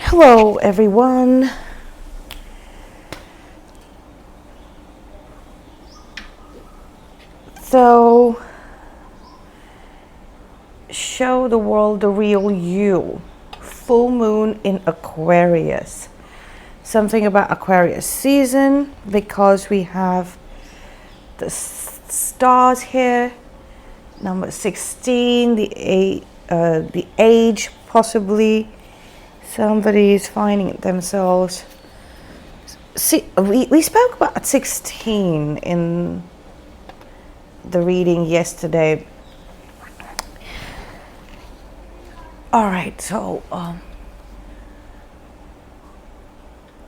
Hello, everyone. So, show the world the real you. Full moon in Aquarius. Something about Aquarius season because we have the stars here. Number 16, the age possibly. Somebody is finding themselves. See, we spoke about 16 in the reading yesterday. All right, so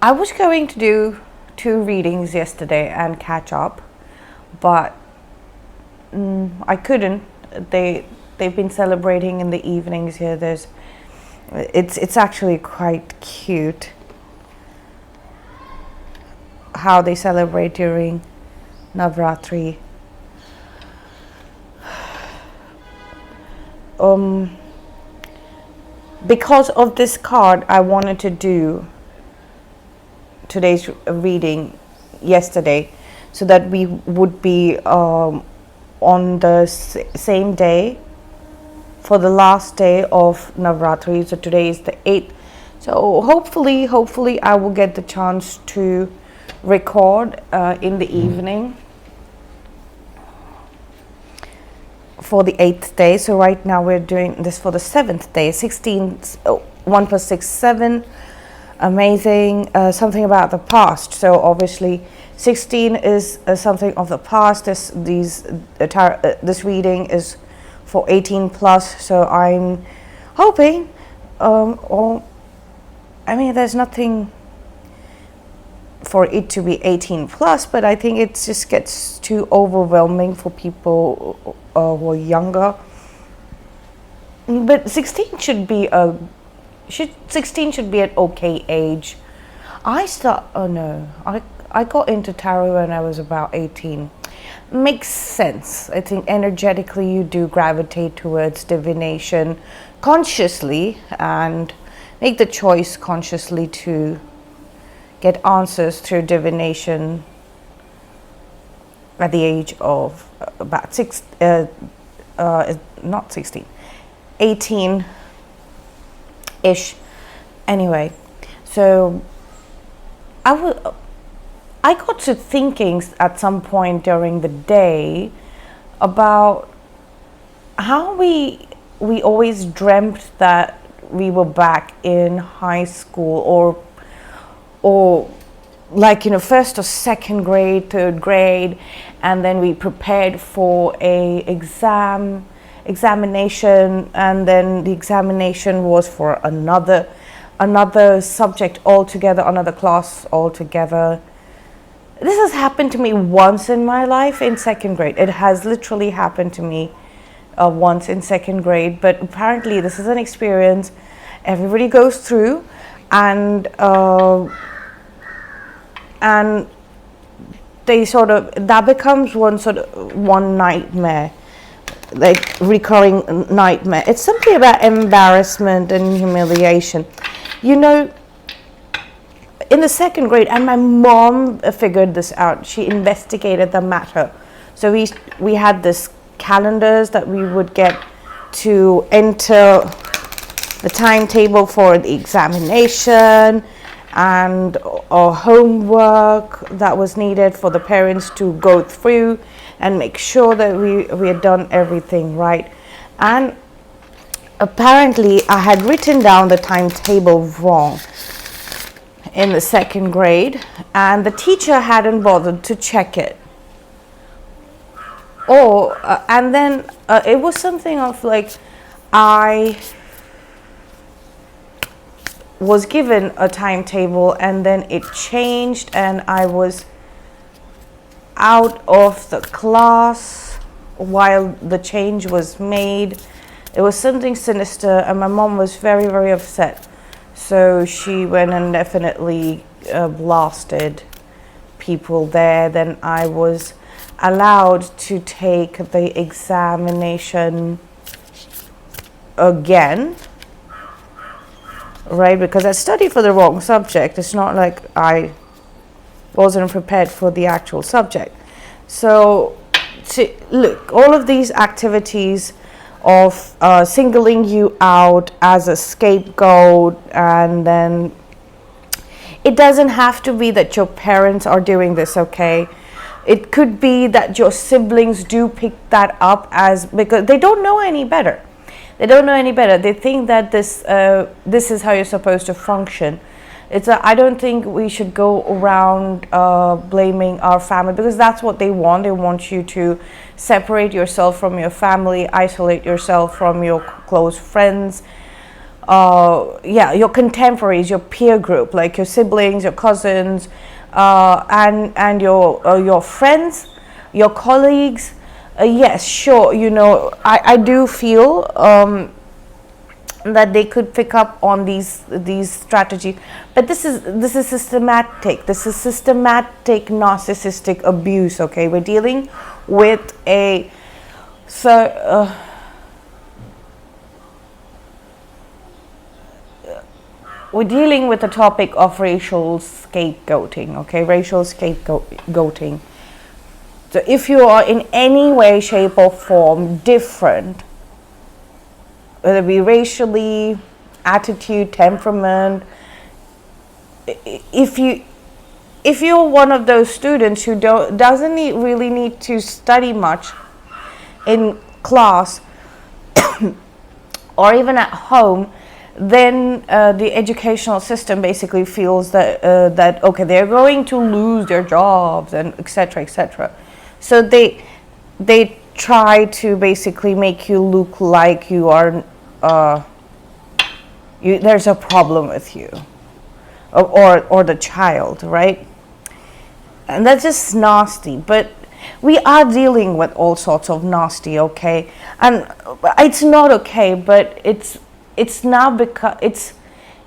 I was going to do 2 readings yesterday and catch up, but I couldn't. They've been celebrating in the evenings here. It's actually quite cute how they celebrate during Navratri. Because of this card, I wanted to do today's reading yesterday so that we would be on the same day for the last day of Navratri. So today is the 8th. So hopefully I will get the chance to record in the evening for the 8th day. So right now we're doing this for the 7th day. 16, 1 plus 6, 7. Amazing. Something about the past. So obviously 16 is something of the past. This reading is for 18 plus. So I'm hoping, there's nothing for it to be 18 plus, but I think it just gets too overwhelming for people who are younger. But 16 should be an okay age. I got into tarot when I was about 18. Makes sense. I think energetically you do gravitate towards divination consciously and make the choice consciously to get answers through divination at the age of about 18-ish. Anyway, so I got to thinking at some point during the day about how we always dreamt that we were back in high school or like, first or second grade, third grade, and then we prepared for a examination, and then the examination was for another subject altogether, another class altogether. This has happened to me once in my life in second grade. It has literally happened to me once in second grade, but apparently this is an experience everybody goes through, and they that becomes one nightmare, like recurring nightmare. It's simply about embarrassment and humiliation. In the second grade, and my mom figured this out. She investigated the matter. So we had this calendars that we would get to enter the timetable for the examination and homework that was needed for the parents to go through and make sure that we had done everything right. And apparently I had written down the timetable wrong in the second grade, and the teacher hadn't bothered to check it. And then it was something of like, I was given a timetable and then it changed and I was out of the class while the change was made. It was something sinister and my mom was very, very upset. So she went and definitely blasted people there. Then I was allowed to take the examination again right? Because I studied for the wrong subject. It's not like I wasn't prepared for the actual subject. So, look, all of these activities of singling you out as a scapegoat, and then it doesn't have to be that your parents are doing this, okay? It could be that your siblings do pick that up as, because they don't know any better. They don't know any better. They think that this is how you're supposed to function. I don't think we should go around blaming our family, because that's what they want. They want you to separate yourself from your family, isolate yourself from your close friends, your contemporaries, your peer group, like your siblings, your cousins, and your friends, your colleagues. Yes, sure. I do feel that they could pick up on these strategies, but this is systematic. This is systematic narcissistic abuse. Okay, we're dealing with we're dealing with the topic of racial scapegoating. Okay, racial scapegoating. So if you are in any way, shape, or form different, whether it be racially, attitude, temperament, if you're one of those students who doesn't really need to study much in class or even at home, then the educational system basically feels that okay, they're going to lose their jobs and etc., etc. So they try to basically make you look like you are there's a problem with you, or the child, right? And that's just nasty. But we are dealing with all sorts of nasty, okay? And it's not okay, but it's now because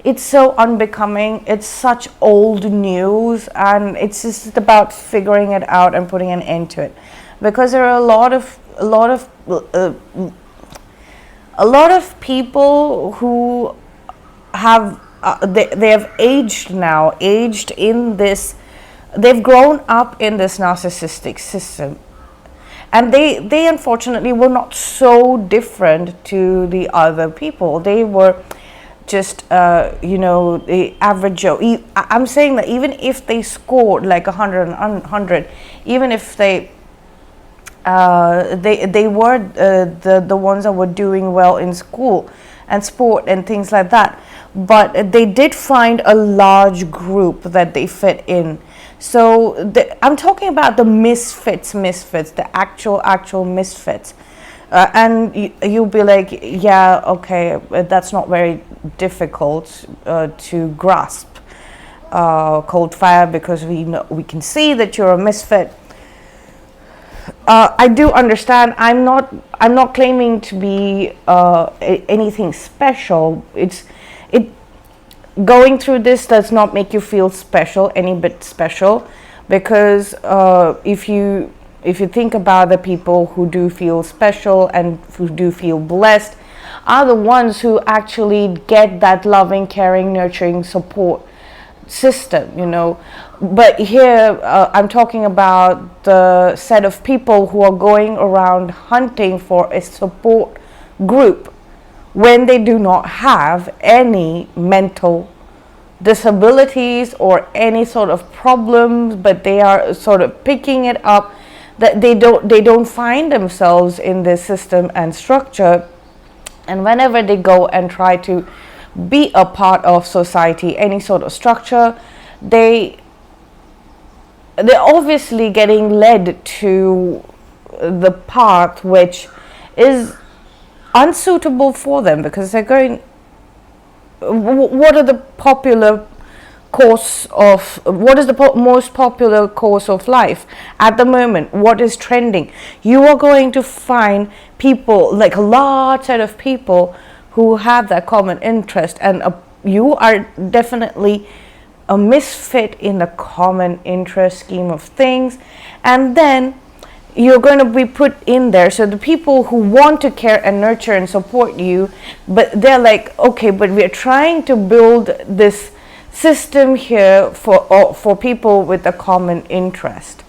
it's so unbecoming. It's such old news, and it's just about figuring it out and putting an end to it, because there are a lot of people who have they have aged in this. They've grown up in this narcissistic system, and they unfortunately were not so different to the other people. They were just the average Joe. I'm saying that even if they scored like 100, even if they were the ones that were doing well in school and sport and things like that, but they did find a large group that they fit in. So I'm talking about the misfits, the actual misfits. And you'll be like, yeah, okay, that's not very difficult to grasp, cold fire, because we can see that you're a misfit. I do understand. I'm not claiming to be anything special. Going through this does not make you feel special, any bit special, because if you think about the people who do feel special and who do feel blessed, are the ones who actually get that loving, caring, nurturing support system, But here I'm talking about the set of people who are going around hunting for a support group when they do not have any mental disabilities or any sort of problems, but they are sort of picking it up, that they don't find themselves in this system and structure, and whenever they go and try to be a part of society, any sort of structure, they're obviously getting led to the path which is unsuitable for them, because they're going, what is the most popular course of life at the moment? What is trending? You are going to find people, like a large set of people who have that common interest, and you are definitely a misfit in the common interest scheme of things. And then you're going to be put in there. So the people who want to care and nurture and support you, but they're like, okay, but we're trying to build this system here for people with a common interest.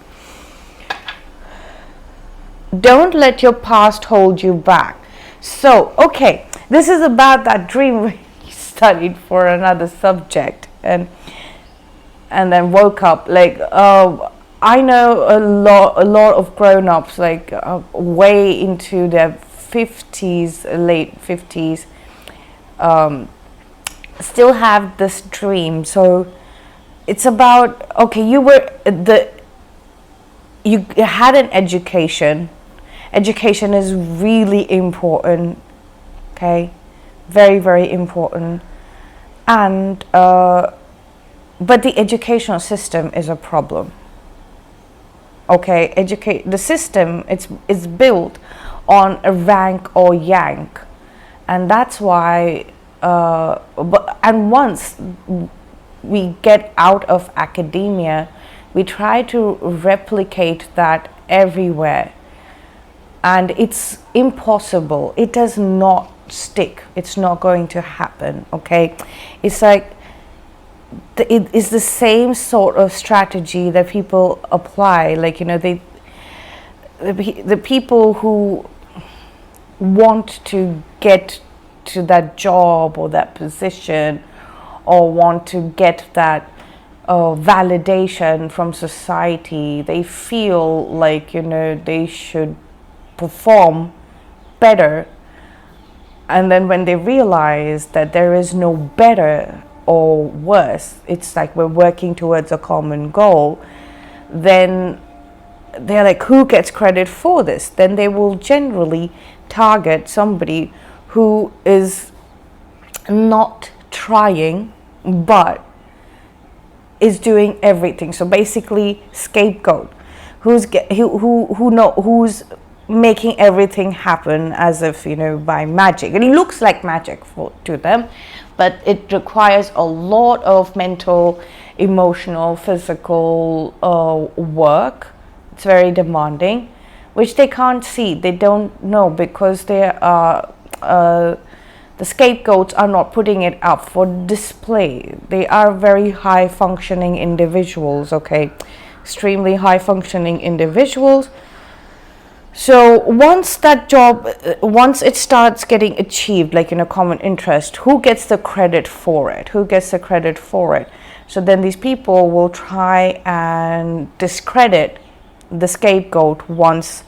Don't let your past hold you back. So, okay, this is about that dream we studied for another subject, and then woke up like, I know a lot of grown-ups, like way into their 50s, late 50s, still have this dream. So it's about, okay, you had an education. Education is really important, okay, very, very important, and but the educational system is a problem. Okay, the system, it's built on a rank or yank, and that's why. And once we get out of academia, we try to replicate that everywhere, and it's impossible. It does not stick. It's not going to happen. Okay, it's like. It is the same sort of strategy that people apply, like, you know, the people who want to get to that job or that position, or want to get that validation from society. They feel like, you know, they should perform better, and then when they realize that there is no better or worse, it's like we're working towards a common goal, then they're like, who gets credit for this? Then they will generally target somebody who is not trying but is doing everything. So basically, scapegoat, who's making everything happen as if, you know, by magic. It looks like magic to them, but it requires a lot of mental, emotional, physical work. It's very demanding, which they can't see. They don't know, because they are the scapegoats are not putting it up for display. They are very high functioning individuals, okay, extremely high functioning individuals. So once it starts getting achieved, like in a common interest, who gets the credit for it? So then these people will try and discredit the scapegoat once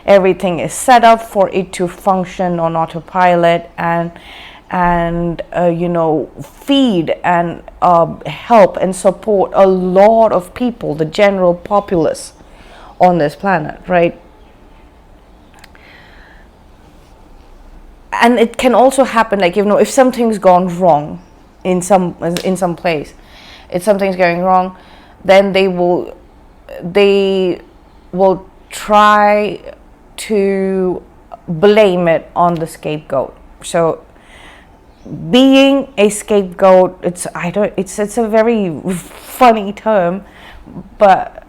everything is set up for it to function on autopilot, and you know, feed and help and support a lot of people, the general populace on this planet, right? And it can also happen, like, you know, if something's gone wrong in some place, if something's going wrong, then they will try to blame it on the scapegoat. So being a scapegoat, it's a very funny term, but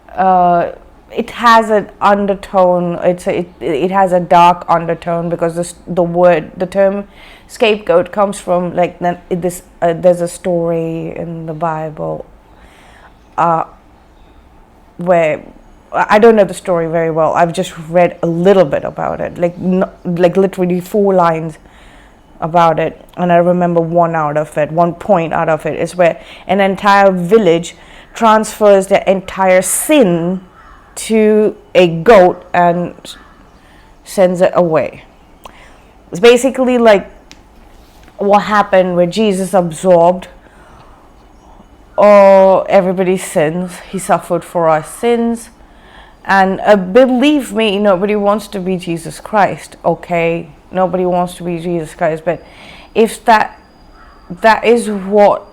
it has an undertone. It has a dark undertone, because the term scapegoat comes from, like, this. There's a story in the Bible where, I don't know the story very well. I've just read a little bit about it, like literally 4 lines about it, and I remember one point out of it is where an entire village transfers their entire sin to a goat and sends it away. It's basically like what happened where Jesus absorbed everybody's sins. He suffered for our sins, and believe me, nobody wants to be Jesus Christ, okay? Nobody wants to be Jesus Christ, but if that is what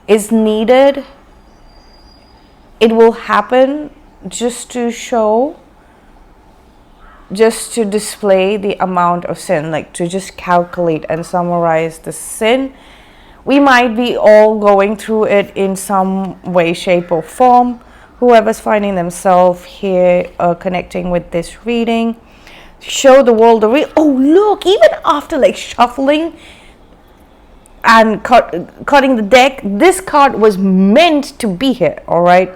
is needed, it will happen just to display the amount of sin, like to just calculate and summarize the sin. We might be all going through it in some way, shape, or form. whoever's finding themselves here connecting with this reading, show the world the real. Oh, look, even after like shuffling and cutting the deck, this card was meant to be here. All right,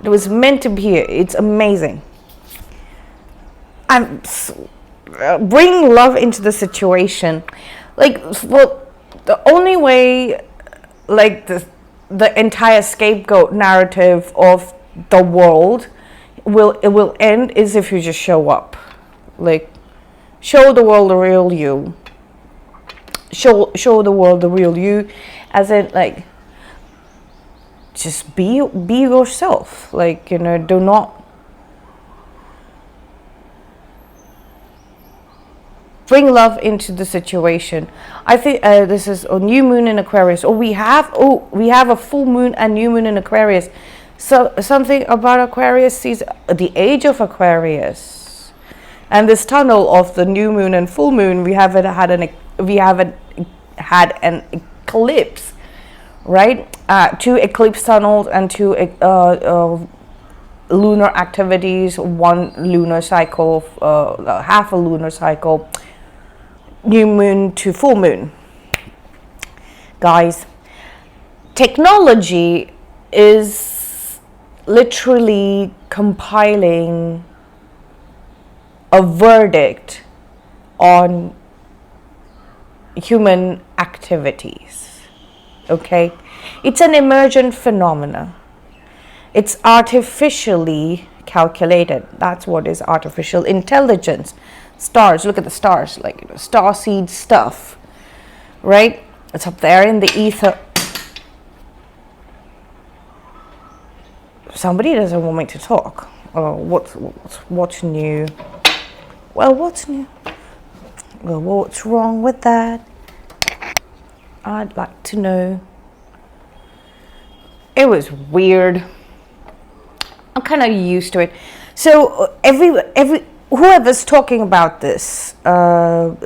it was meant to be here. It's amazing. And bring love into the situation. Like, well, the only way, like the entire scapegoat narrative of the world will end is if you just show up. Like, show the world the real you. Show the world the real you, as in, like, just be yourself. Like, do not bring love into the situation. I think this is a new moon in Aquarius. We have a full moon and new moon in Aquarius. So something about Aquarius sees the age of Aquarius, and this tunnel of the new moon and full moon. We haven't had an eclipse, right? 2 eclipse tunnels and 2 lunar activities, 1 lunar cycle, half a lunar cycle, new moon to full moon. Guys, technology is literally compiling a verdict on human activities. Okay, it's an emergent phenomena. It's artificially calculated. That's what is artificial intelligence. Stars, look at the stars, like starseed stuff, right? It's up there in the ether. Somebody doesn't want me to talk. What's new? Well, what's new? Well, what's wrong with that? I'd like to know. It was weird. I'm kind of used to it. So every whoever's talking about this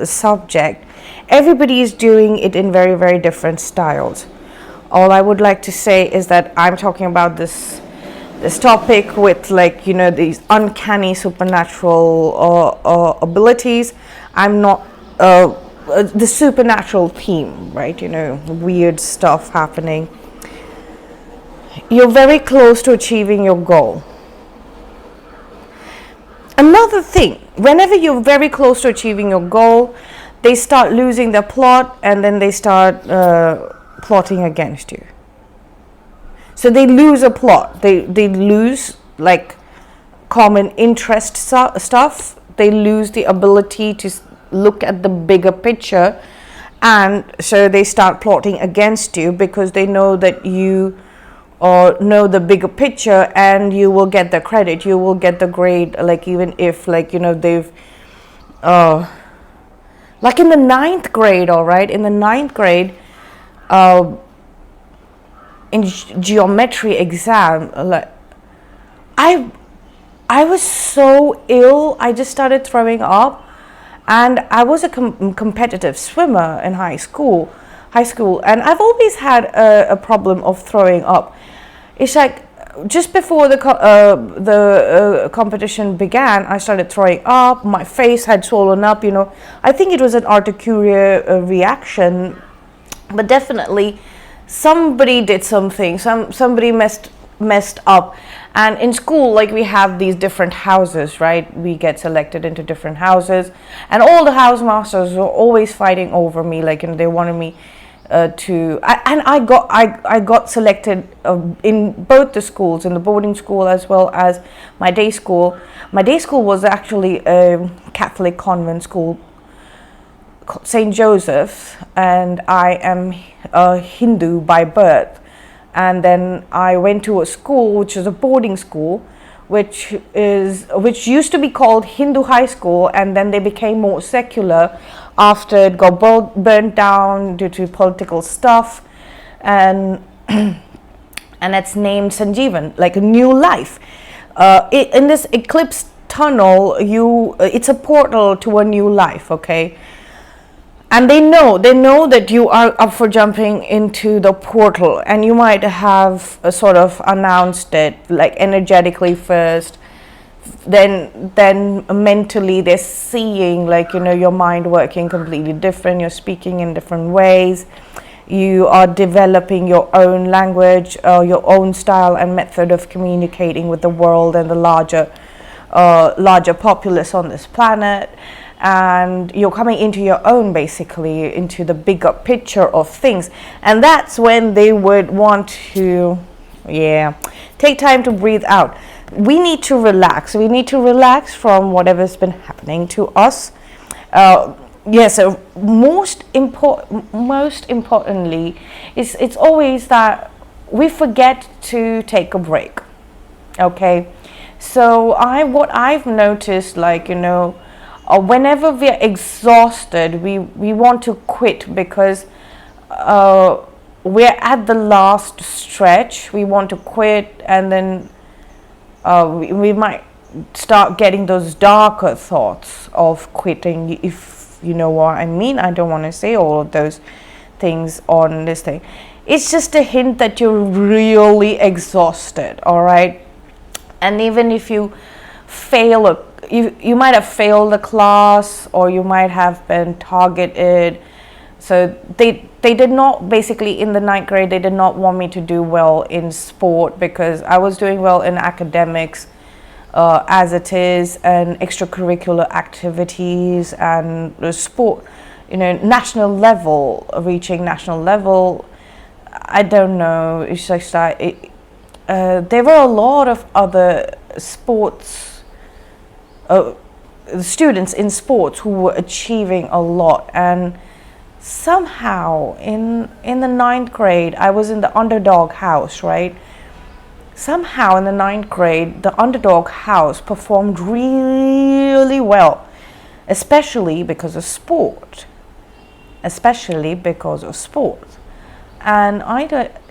subject, everybody is doing it in very, very different styles. All I would like to say is that I'm talking about this topic with, like, these uncanny supernatural abilities. I'm not the supernatural theme, right? Weird stuff happening. You're very close to achieving your goal. Another thing, whenever you're very close to achieving your goal, they start losing their plot, and then they start plotting against you. So they lose a plot. They lose, like, common interest stuff. They lose the ability to look at the bigger picture, and so they start plotting against you because they know that you know the bigger picture, and you will get the credit, you will get the grade, like, even if, like, they've like in the 9th grade, all right, in the 9th grade in geometry exam, like, I was so ill, I just started throwing up. And I was a competitive swimmer in high school, and I've always had a problem of throwing up. It's like just before the competition began, I started throwing up. My face had swollen up. I think it was an urticaria reaction, but definitely somebody did something. Somebody messed up. And in school, like, we have these different houses, right? We get selected into different houses, and all the house masters were always fighting over me. Like, they wanted me I got selected in both the schools, in the boarding school as well as my day school. My day school was actually a Catholic convent school, St. Joseph, and I am a Hindu by birth. And then I went to a school which is a boarding school, which used to be called Hindu High School, and then they became more secular after it got burnt down due to political stuff, and it's named Sanjeevan, like a new life. In this eclipse tunnel, it's a portal to a new life, okay? and they know that you are up for jumping into the portal, and you might have sort of announced it like energetically first, then mentally they're seeing, like, your mind working completely different, you're speaking in different ways, you are developing your own language, your own style and method of communicating with the world and the larger populace on this planet, and you're coming into your own, basically into the bigger picture of things. And that's when they would want to take time to breathe out. We need to relax from whatever's been happening to us. So most importantly, it's always that we forget to take a break. Okay, so what I've noticed, like, whenever we're exhausted, we want to quit, because we're at the last stretch. We want to quit, and then we might start getting those darker thoughts of quitting, if you know what I mean. I don't want to say all of those things on this thing. It's just a hint that you're really exhausted, all right? And even if you fail, you might have failed a class, or you might have been targeted. So they did not, basically in the 9th grade, they did not want me to do well in sport, because I was doing well in academics as it is, and extracurricular activities and the sport, national level, reaching national level. I don't know, it's just like there were a lot of other sports students in sports who were achieving a lot, and somehow in the 9th grade, I was in the underdog house, right? Somehow in the 9th grade, the underdog house performed really well, especially because of sport. And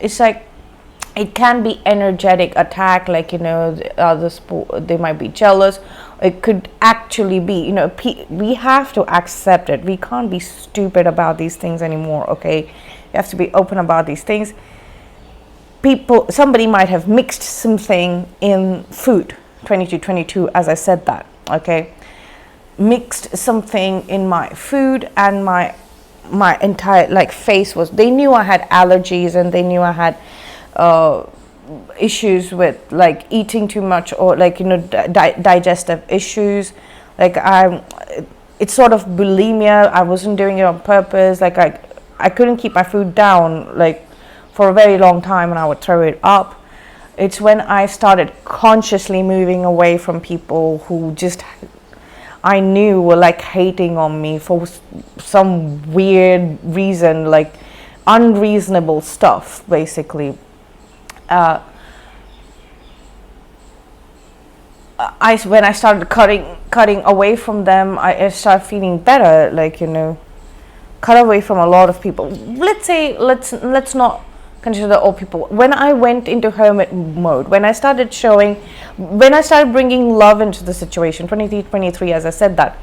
it's like, it can be energetic attack, like, the other sport, they might be jealous. It could actually be, we have to accept it. We can't be stupid about these things anymore, okay? You have to be open about these things. Somebody might have mixed something in food, 22, as I said that, okay? Mixed something in my food, and my entire, face was, they knew I had allergies, and they knew I had issues with, like, eating too much, or, like, digestive issues. Like, it's sort of bulimia. I wasn't doing it on purpose. Like, I couldn't keep my food down, like, for a very long time, and I would throw it up. It's when I started consciously moving away from people who just, I knew were, like, hating on me for some weird reason, like unreasonable stuff, basically. When I started cutting away from them, I started feeling better, like, cut away from a lot of people. Let's not consider all people. When I went into hermit mode, when I started bringing love into the situation, 23, as I said that,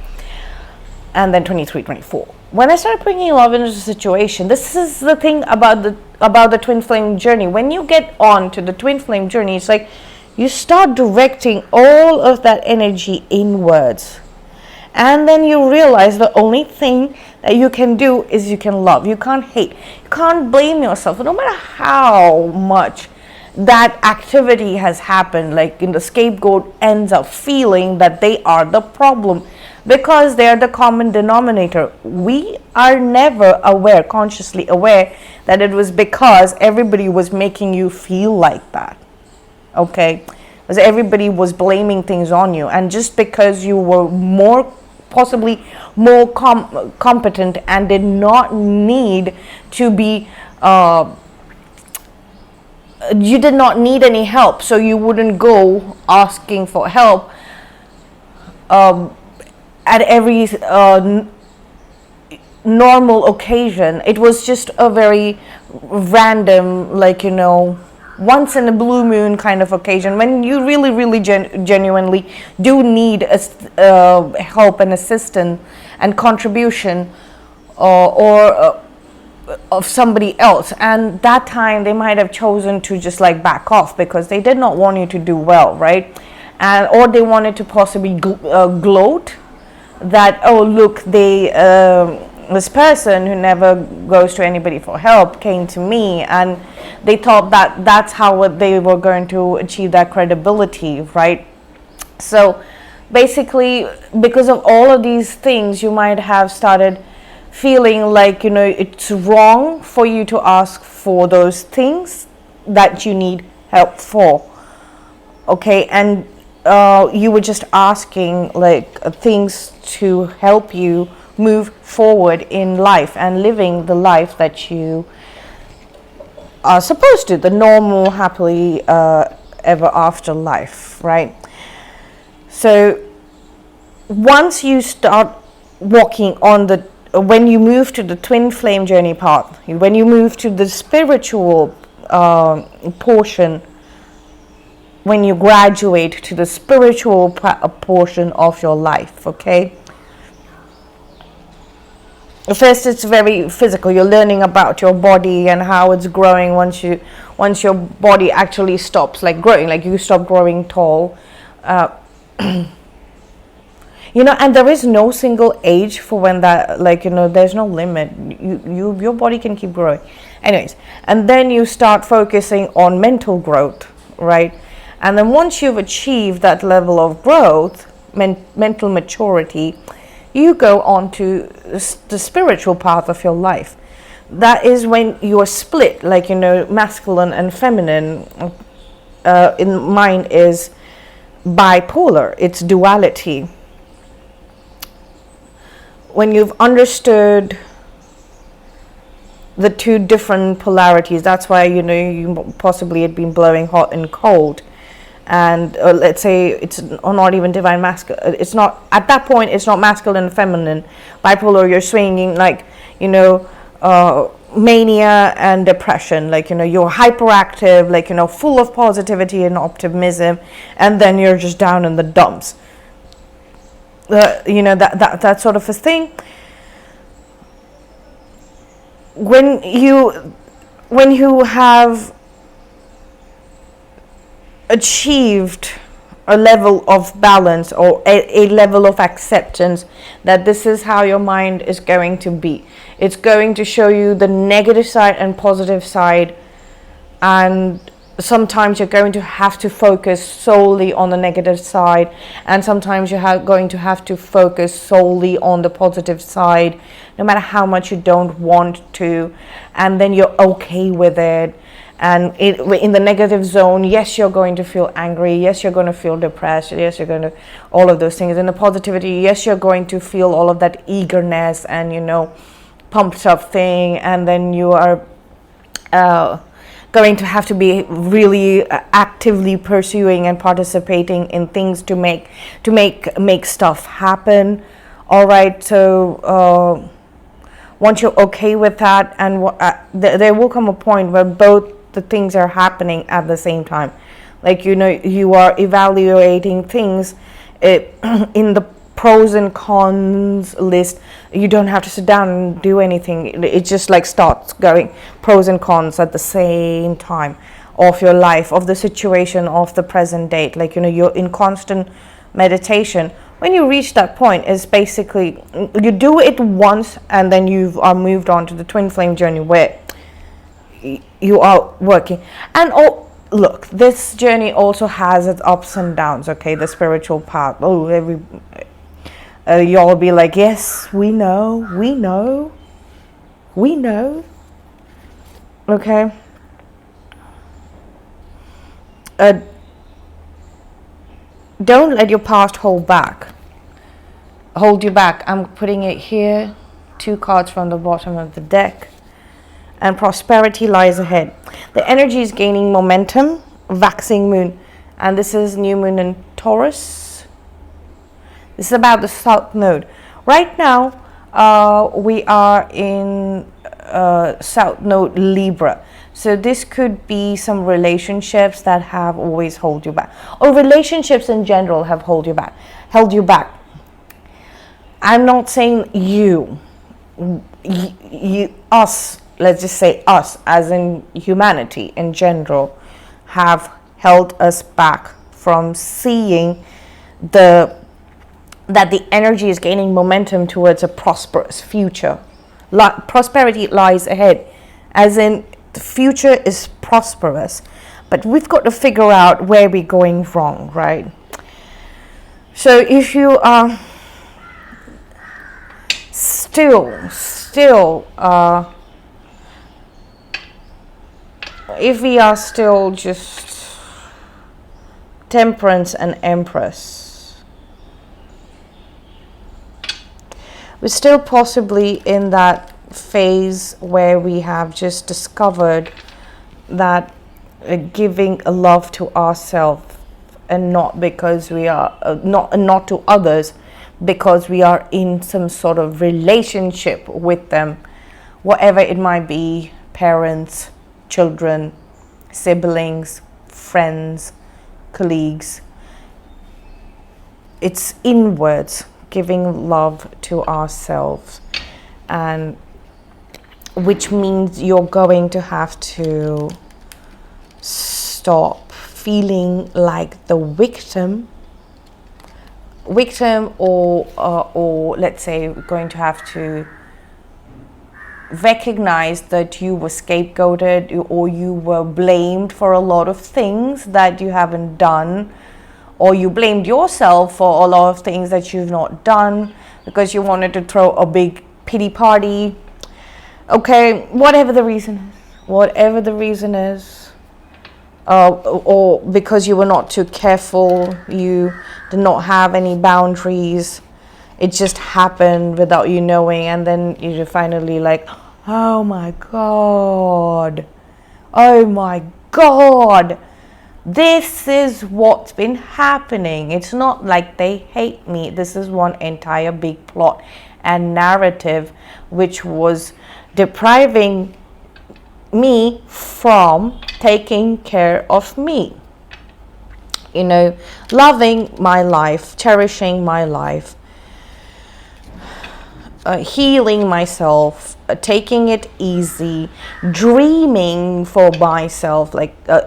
and then 23, 24. When I started bringing love into the situation, this is the thing about the twin flame journey. When you get on to the twin flame journey, it's like you start directing all of that energy inwards. And then you realize the only thing that you can do is you can love. You can't hate. You can't blame yourself. No matter how much that activity has happened, like, the scapegoat ends up feeling that they are the problem, because they are the common denominator. We are never consciously aware, that it was because everybody was making you feel like that. Okay? Because everybody was blaming things on you. And just because you were possibly more competent and did not need to be, you did not need any help, so you wouldn't go asking for help at every normal occasion. It was just a very random, like, once in a blue moon kind of occasion, when you really genuinely do need help and assistance and contribution or of somebody else, and that time they might have chosen to just like back off because they did not want you to do well, right? And or they wanted to possibly gloat that, oh look, they this person who never goes to anybody for help came to me, and they thought that that's how they were going to achieve that credibility, right? So basically, because of all of these things, you might have started feeling like, it's wrong for you to ask for those things that you need help for. Okay, and you were just asking like things to help you move forward in life and living the life that you are supposed to, the normal happily ever after life, right? So once you start walking on when you move to the twin flame journey path, when you move to the spiritual portion, when you graduate to the spiritual portion of your life, okay? First, it's very physical. You're learning about your body and how it's growing once your body actually stops like growing, like you stop growing tall. And there is no single age for when that, there's no limit. Your body can keep growing. Anyways, and then you start focusing on mental growth, right? And then once you've achieved that level of growth, mental maturity, you go on to the spiritual path of your life. That is when you are split, masculine and feminine. In mine is bipolar. It's duality. When you've understood the two different polarities, that's why you possibly had been blowing hot and cold, and let's say it's not even divine masculine. It's not at that point. It's not masculine and feminine. Bipolar, you're swinging mania and depression. You're hyperactive, full of positivity and optimism, and then you're just down in the dumps. That sort of a thing. When you have achieved a level of balance or a level of acceptance that this is how your mind is going to be, it's going to show you the negative side and positive side, and sometimes you're going to have to focus solely on the negative side, and sometimes you're going to have to focus solely on the positive side, no matter how much you don't want to, and then you're okay with it. And in the negative zone, yes, you're going to feel angry, yes, you're going to feel depressed, yes, you're going to all of those things. In the positivity, yes, you're going to feel all of that eagerness and pumped up thing, and then you are going to have to be really actively pursuing and participating in things to make stuff happen. All right, so once you're okay with that, and there will come a point where both the things are happening at the same time. You are evaluating things in the pros and cons list. You don't have to sit down and do anything. It just starts going pros and cons at the same time of your life, of the situation, of the present date. You're in constant meditation. When you reach that point, is basically you do it once, and then you are moved on to the twin flame journey where you are working. And look, this journey also has its ups and downs. Okay, the spiritual path. Y'all be like, yes, we know. Okay. Don't let your past hold you back. I'm putting it here. 2 cards from the bottom of the deck. And prosperity lies ahead. The energy is gaining momentum. Waxing moon. And this is new moon in Taurus. This is about the south node. Right now, we are in south node Libra. So this could be some relationships that have always held you back, or relationships in general have held you back. I'm not saying you. us, let's just say us, as in humanity in general, have held us back from seeing that the energy is gaining momentum towards a prosperous future. Prosperity lies ahead, as in the future is prosperous, but we've got to figure out where we're going wrong, right? So if you are still if we are still just Temperance and Empress, we're still possibly in that phase where we have just discovered that giving a love to ourselves, and not because we are not to others, because we are in some sort of relationship with them, whatever it might be, parents, children, siblings, friends, colleagues. It's inwards, giving love to ourselves, and which means you're going to have to stop feeling like the victim, or let's say going to have to recognize that you were scapegoated, or you were blamed for a lot of things that you haven't done, or you blamed yourself for a lot of things that you've not done because you wanted to throw a big pity party. Okay, whatever the reason is, or because you were not too careful, you did not have any boundaries, it just happened without you knowing, and then you're finally like, oh my god, this is what's been happening. It's not like they hate me. This is one entire big plot and narrative which was depriving me from taking care of me, loving my life, cherishing my life, healing myself, taking it easy, dreaming for myself,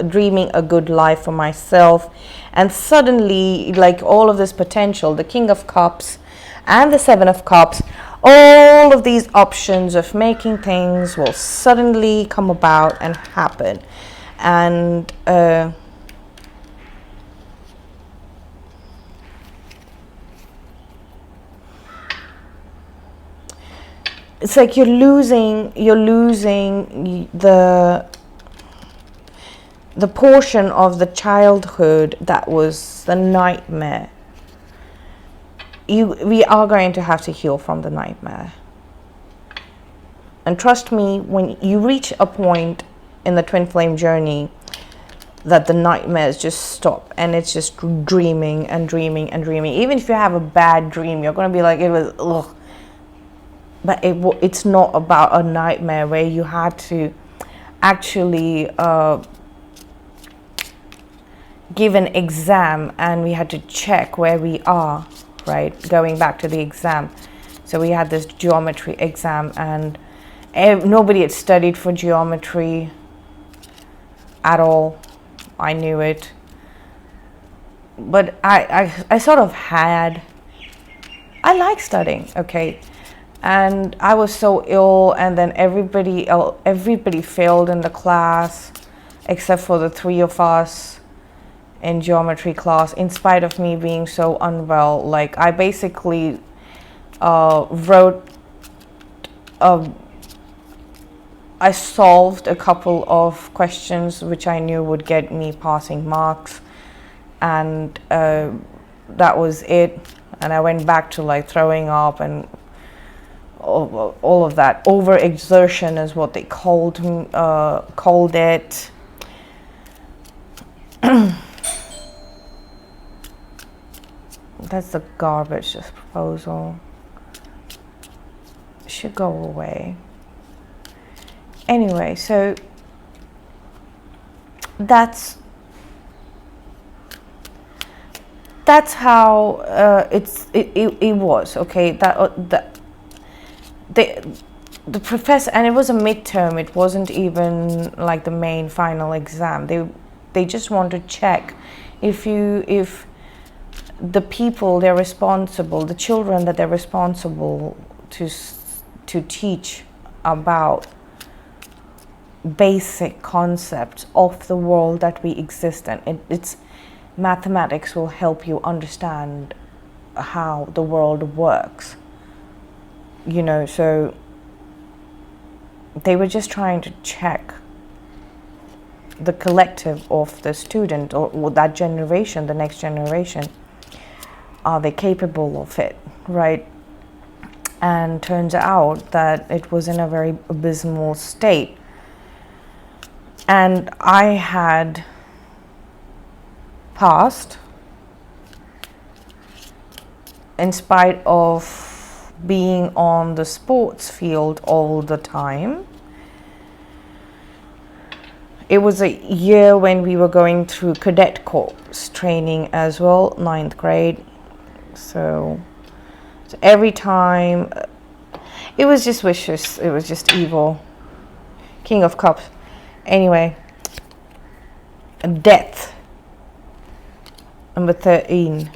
dreaming a good life for myself. And suddenly, like, all of this potential, the King of Cups and the Seven of Cups, all of these options of making things will suddenly come about and happen. And it's like you're losing the portion of the childhood that was the nightmare. We are going to have to heal from the nightmare. And trust me, when you reach a point in the twin flame journey that the nightmares just stop, and it's just dreaming and dreaming and dreaming. Even if you have a bad dream, you're going to be like, it was ugh. But it's not about a nightmare where you had to actually give an exam, and we had to check where we are, right? Going back to the exam. So we had this geometry exam, and nobody had studied for geometry at all. I knew it. But I sort of had. I like studying, okay? And I was so ill, and then everybody failed in the class except for the three of us in geometry class, in spite of me being so unwell. Like, I basically wrote I solved a couple of questions which I knew would get me passing marks, and that was it. And I went back to like throwing up and all of that. Overexertion is what they called it. That's the garbage, this proposal. It should go away. Anyway, so that's how it was, okay? the professor, and it was a midterm, it wasn't even like the main final exam. They just want to check if the people they're responsible, the children that they're responsible to teach about basic concepts of the world that we exist in. It's mathematics will help you understand how the world works. So they were just trying to check the collective of the student or that generation, the next generation. Are they capable of it, right? And turns out that it was in a very abysmal state. And I had passed in spite of being on the sports field all the time. It was a year when we were going through cadet corps training as well, 9th grade. So every time, it was just vicious, it was just evil. King of Cups. Anyway, death, number 13.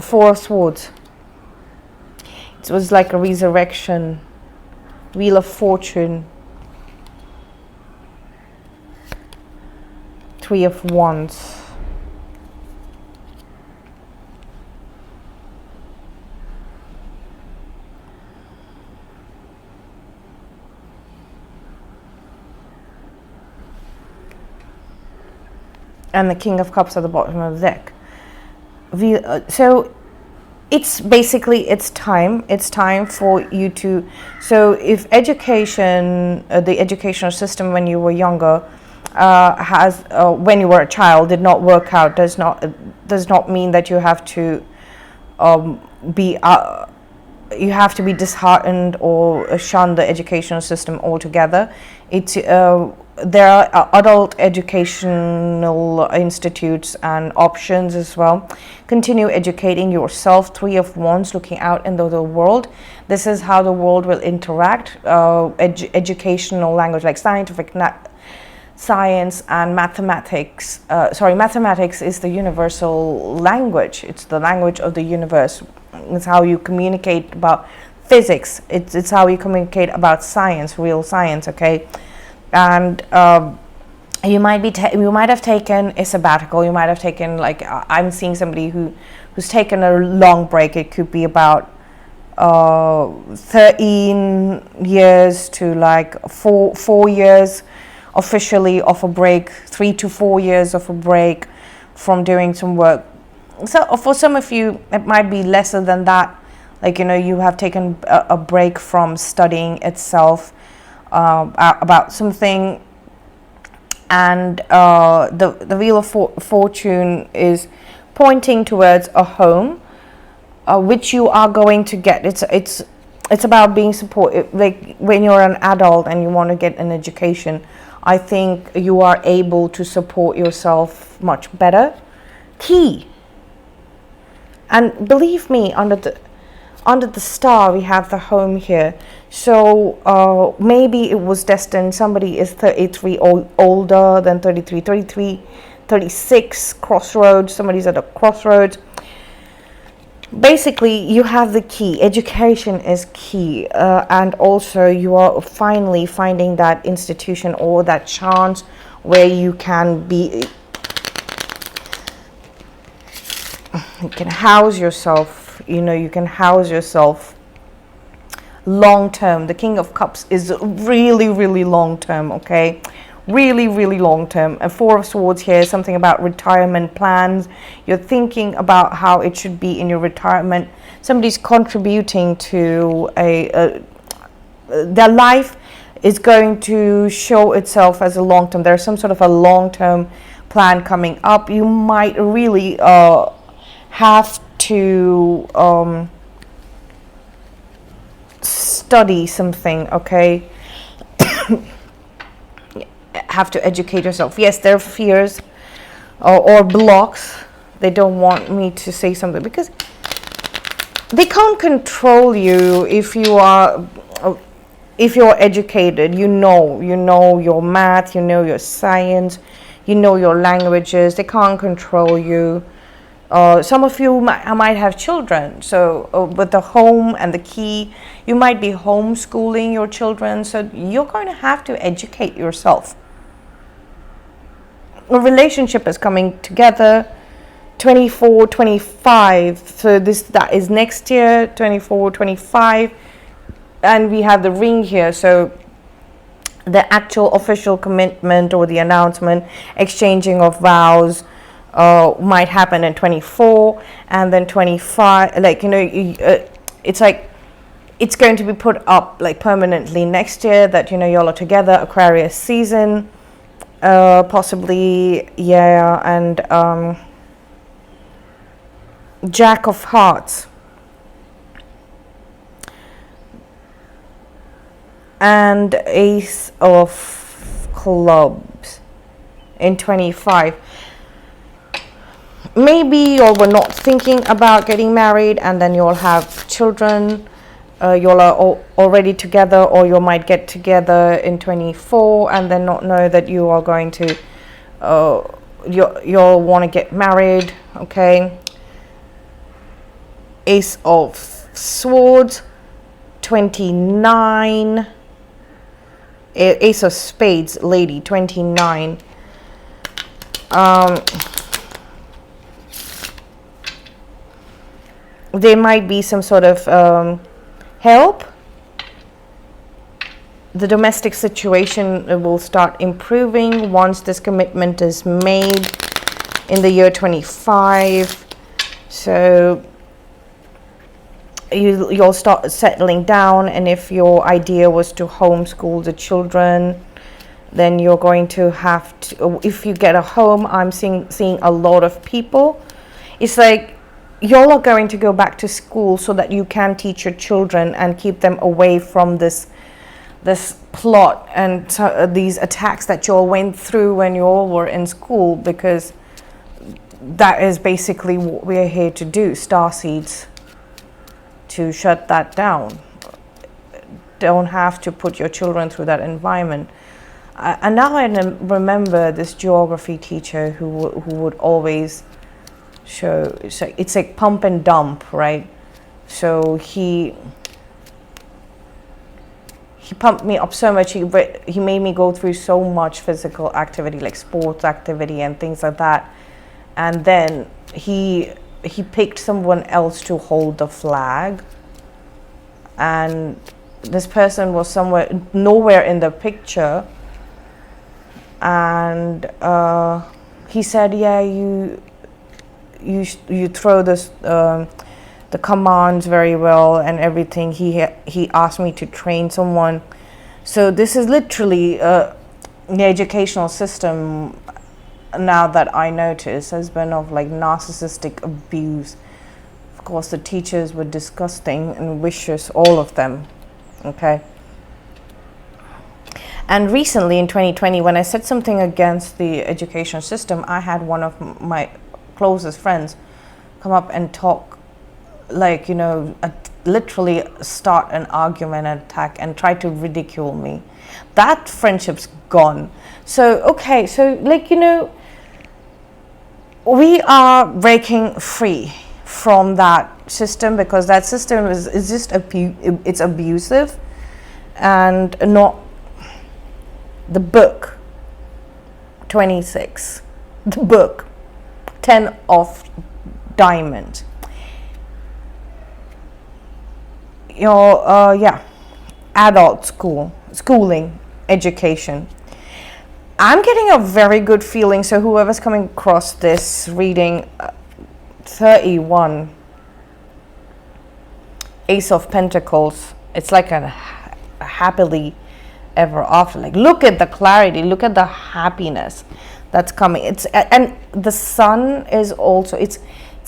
Four of Swords. It was like a resurrection. Wheel of Fortune. Three of Wands. And the King of Cups at the bottom of the deck. So it's basically, it's time for you to, so if education, the educational system when you were younger, when you were a child did not work out, does not mean that you have to you have to be disheartened or shun the educational system altogether. There are adult educational institutes and options as well. Continue educating yourself. Three of Wands, looking out into the world. This is how the world will interact. Educational language like scientific, science and mathematics. Mathematics is the universal language. It's the language of the universe. It's how you communicate about physics. It's how you communicate about science, real science, okay? And you might have taken a sabbatical. You might have taken, like, I'm seeing somebody who's taken a long break. It could be about 13 years to like 4 years officially of a break, 3 to 4 years of a break from doing some work. So for some of you, it might be lesser than that. Like, you have taken a break from studying itself. About something, and the Wheel of Fortune is pointing towards a home, which you are going to get. It's about being supported. Like when you're an adult and you want to get an education, I think you are able to support yourself much better. Key, and believe me, under the star we have the home here. So maybe it was destined. Somebody is 33 older than 33, 36, crossroads. Somebody's at a crossroads. Basically, you have the key. Education is key, and also you are finally finding that institution or that chance where you can be, you can house yourself. You can house yourself long term. The King of Cups is really, really long term, okay? Really, really long term. And Four of Swords here, something about retirement plans. You're thinking about how it should be in your retirement. Somebody's contributing to their life is going to show itself as a long term. There's some sort of a long term plan coming up. You might really have to study something, okay? Have to educate yourself. Yes, there are fears or blocks. They don't want me to say something because they can't control you if you're educated. You know your math, you know your science, you know your languages. They can't control you. Some of you might have children, so with the home and the key, you might be homeschooling your children, so you're going to have to educate yourself. A relationship is coming together 24, 25, so that is next year, 24, 25, and we have the ring here, so the actual official commitment or the announcement, exchanging of vows, might happen in 24, and then 25, like, it's like it's going to be put up like permanently next year, that y'all are together, Aquarius season, possibly, yeah. And Jack of Hearts and Ace of Clubs in 25. Maybe y'all were not thinking about getting married, and then you'll have children. Y'all are already together, or you might get together in 24 and then not know that you are going to, you'll want to get married, okay? Ace of Swords, 29. Ace of Spades, lady, 29. There might be some sort of help. The domestic situation will start improving once this commitment is made in the year 25. So you'll start settling down, and if your idea was to homeschool the children, then you're going to have to, if you get a home, I'm seeing a lot of people. It's like y'all are going to go back to school so that you can teach your children and keep them away from this plot and these attacks that you all went through when you all were in school, because that is basically what we're here to do, starseeds, to shut that down. Don't have to put your children through that environment. And now I remember this geography teacher who would always show, so it's like pump and dump, right? So he pumped me up so much. He made me go through so much physical activity, like sports activity and things like that. And then he picked someone else to hold the flag, and this person was nowhere in the picture. And he said, yeah, you throw this the commands very well and everything. He asked me to train someone. So this is literally the educational system now that I notice has been of like narcissistic abuse. Of course, the teachers were disgusting and vicious, all of them. Okay. And recently in 2020, when I said something against the education system, I had one of my closest friends come up and talk, like, literally start an argument, an attack, and try to ridicule me. That friendship's gone. So, okay, so like, we are breaking free from that system, because that system is just it's abusive, and not the book 26, the book 10 of diamond, adult schooling, education. I'm getting a very good feeling. So whoever's coming across this reading, 31, Ace of Pentacles, it's like a happily ever after. Like, look at the clarity, look at the happiness that's coming. And the sun is also, it's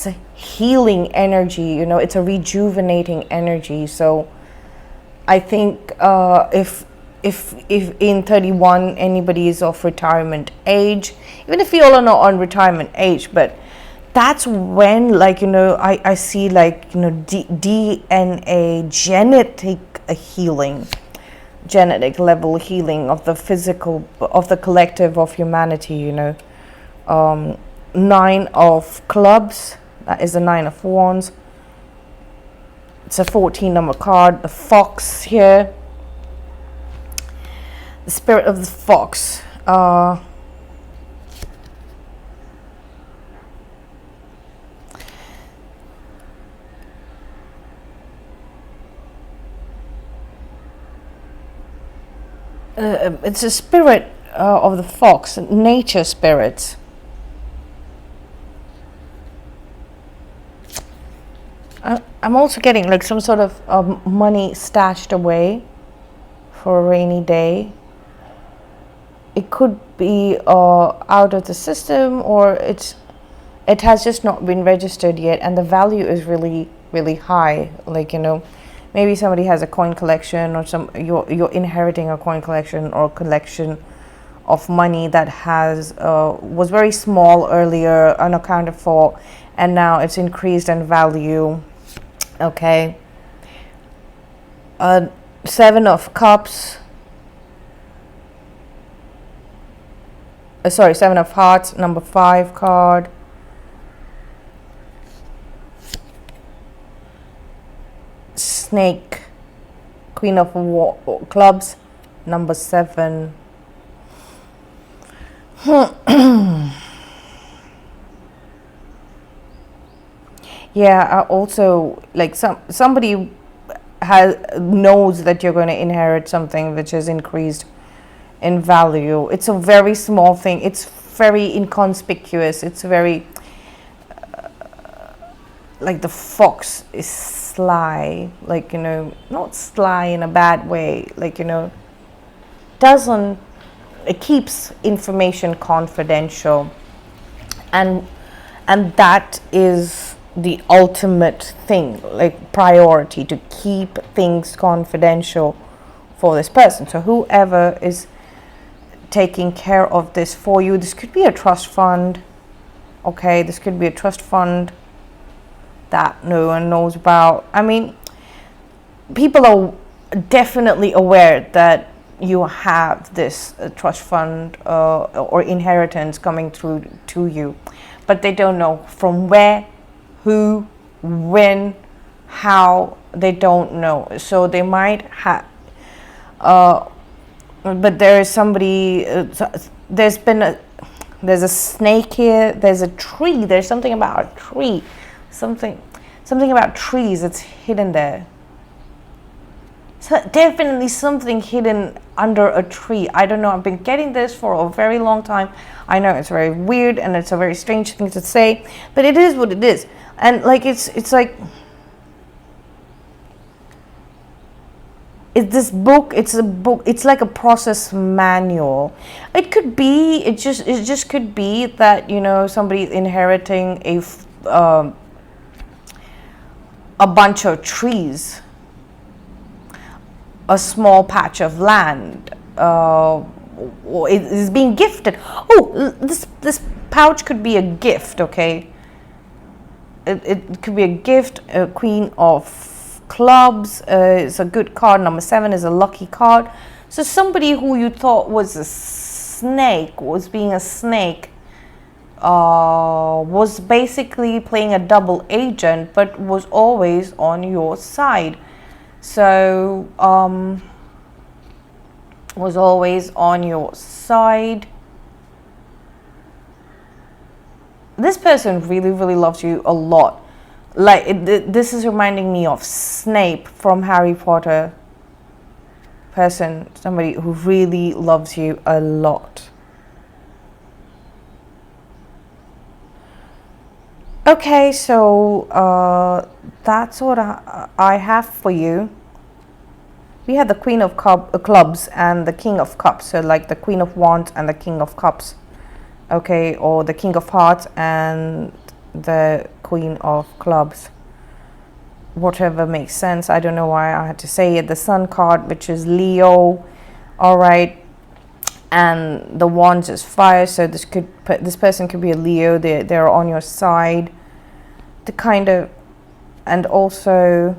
a healing energy, it's a rejuvenating energy. So I think if in 31 anybody is of retirement age, even if you all are not on retirement age, but that's when, like, you know, I see, like, you know, DNA genetic healing, genetic level healing of the physical, of the collective of humanity, you know. 9 of clubs, that is the 9 of wands. It's a 14 number card. The fox here, the spirit of the fox. It's a spirit of the fox, nature spirits. I'm also getting like some sort of money stashed away for a rainy day. It could be out of the system, or it has just not been registered yet, and the value is really, really high. Like, you know, maybe somebody has a coin collection, or you're inheriting a coin collection or a collection of money that was very small earlier, unaccounted for, and now it's increased in value. Okay. 7 of cups. Sorry, 7 of hearts, number 5 card. Snake, Queen of clubs, number 7. Yeah, also, like, somebody knows that you're going to inherit something which is increased in value. It's a very small thing. It's very inconspicuous. It's very like the fox is sly, like, you know, not sly in a bad way, like, you know, it keeps information confidential, and that is the ultimate thing, like priority, to keep things confidential for this person. So whoever is taking care of this for you, this could be a trust fund. Okay, this could be a trust fund that no one knows about. I mean, people are definitely aware that you have this trust fund or inheritance coming through to you, but they don't know from where, who, when, how. They don't know. So they might have but there is somebody, there's a snake here, there's a tree, there's something about a tree, something about trees that's hidden there. So definitely something hidden under a tree. I don't know, I've been getting this for a very long time. I know it's very weird and it's a very strange thing to say, but it is what it is. And like, it's like, it's a book, it's like a process manual. It just could be that, you know, somebody's inheriting a bunch of trees, a small patch of land, it is being gifted. Oh, this pouch could be a gift. Okay, it could be a gift. A Queen of clubs is a good card. Number 7 is a lucky card. So somebody who you thought was a snake, was being a snake, was basically playing a double agent, but was always on your side. So was always on your side. This person really, really loves you a lot. Like, this is reminding me of Snape from Harry Potter. Person, somebody who really loves you a lot. Okay, so that's what I have for you. We had the Queen of Clubs and the King of Cups. So like the Queen of Wands and the King of Cups. Okay, or the King of Hearts and the Queen of Clubs. Whatever makes sense. I don't know why I had to say it. The Sun card, which is Leo. All right. and the wands is fire, so this person could be a Leo. They're on your side, the kind of, and also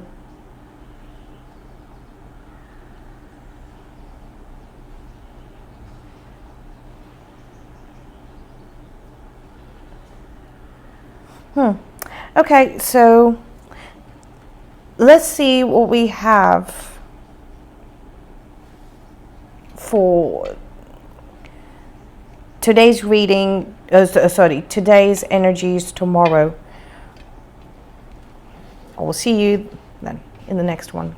okay, so let's see what we have for today's reading. Today's energies tomorrow. I will see you then in the next one.